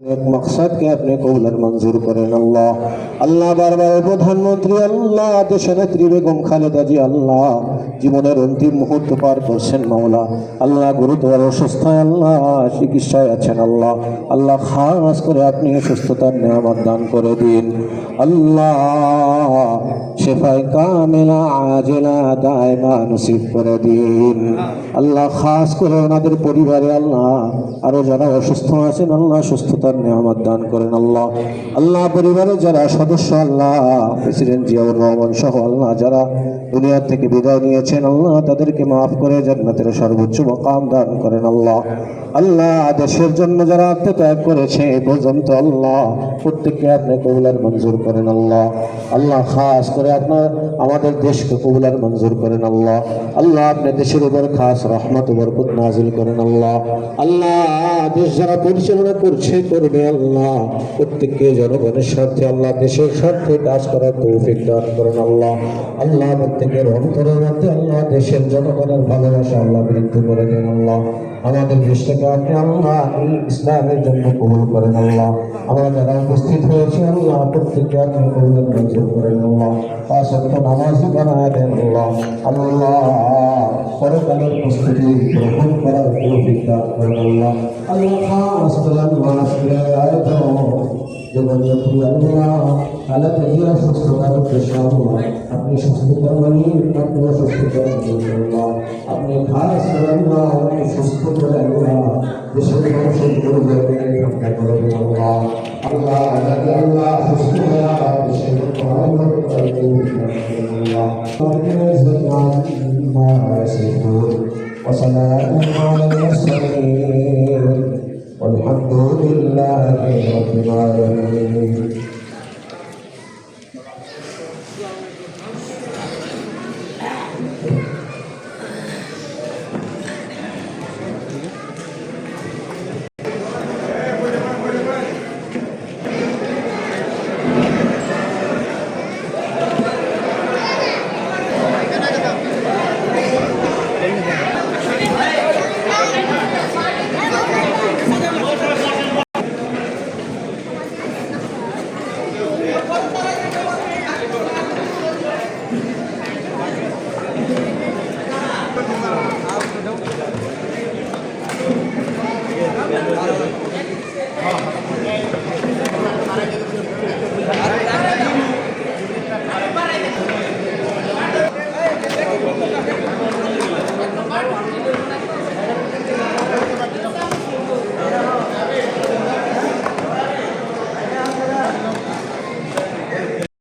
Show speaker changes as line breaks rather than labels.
এক মকসদকে আপনি কবুল আর মঞ্জুর করেন আল্লাহ। আল্লাহ বারবার প্রধানমন্ত্রী আল্লাহ দেশের নেত্রী বেগম খালেদা জি আল্লাহ জীবনের অন্তিম মুহূর্ত পার করছেন মাওলা। আল্লাহ গুরুতর অসুস্থায় আল্লাহ চিকিৎসায় আছেন আল্লাহ। আল্লাহ খাস করে আপনি সুস্থতার নেয়ামত দান করে দিন আল্লাহ। শেফায়ে কামিলা আজেলা দায়মা নসিব করে দিন আল্লাহ। খাস করে ওনাদের পরিবারে আল্লাহ আরো যারা অসুস্থ আছেন আল্লাহ সুস্থতার নেয়ামত দান করেন আল্লাহ। আল্লাহ পরিবারের যারা সদস্য আল্লাহ প্রেসিডেন্ট জিয়াউর রহমান সহ আল্লাহ যারা দুনিয়া থেকে বিদায় নিয়েছেন আল্লাহ তাদেরকে মাফ করে জান্নাতের সর্বোচ্চ মাকাম দান করেন আল্লাহ। আল্লাহ দেশের জন্য যারা আত্মত্যাগ করেছে এ পর্যন্ত আল্লাহ প্রত্যেককে আপনি কবুল আর মঞ্জুর করেন আল্লাহ। আল্লাহ খাস করে আপনার আমাদের দেশকে কবুল আর মঞ্জুর করেন আল্লাহ। আল্লাহ আপনি দেশের উপর খাস রহমত ও বরকত নাজিল করেন আল্লাহ। আল্লাহ দেশ যারা পরিচালনা করছে করবে আল্লাহ প্রত্যেককে জনগণের স্বার্থে আল্লাহ দেশের স্বার্থে কাজ করার তৌফিক দান করেন আল্লাহ। আল্লাহ প্রত্যেকের অন্তরের মধ্যে আল্লাহ দেশের জনগণের ভালোবাসা আল্লাহ বৃদ্ধি করে দেন আল্লাহ। আমাদের দেশটাকে আপনি আল্লাহ ইসলামের জন্য কবুল করেন আল্লাহ। আমরা যারা উপস্থিত হয়েছি আল্লাহ প্রত্যেককে আপনি কবুল মঞ্জুর করেন আল্লাহ। পাঁচ ওয়াক্ত নামাজি বানায় দেন আল্লাহ। আল্লাহ পরকালের প্রস্তুতি গ্রহণ করার তৌফিক দান করেন আল্লাহ। আল্লাহ খাস করে আল্লাহ আয়োজন জগন্নাথী আল্লাহ আল্লাহ তাজিয়া সুস্থতার উদ্দেশ্যে আল্লাহ আপনি সুস্থতা মানিয়ে আপনি অসুস্থতা আল্লাহ আপনি খাস করে আল্লাহ আপনি সুস্থ করে আল্লাহ দেশের মানুষের গরিবের ঠান্ডা করে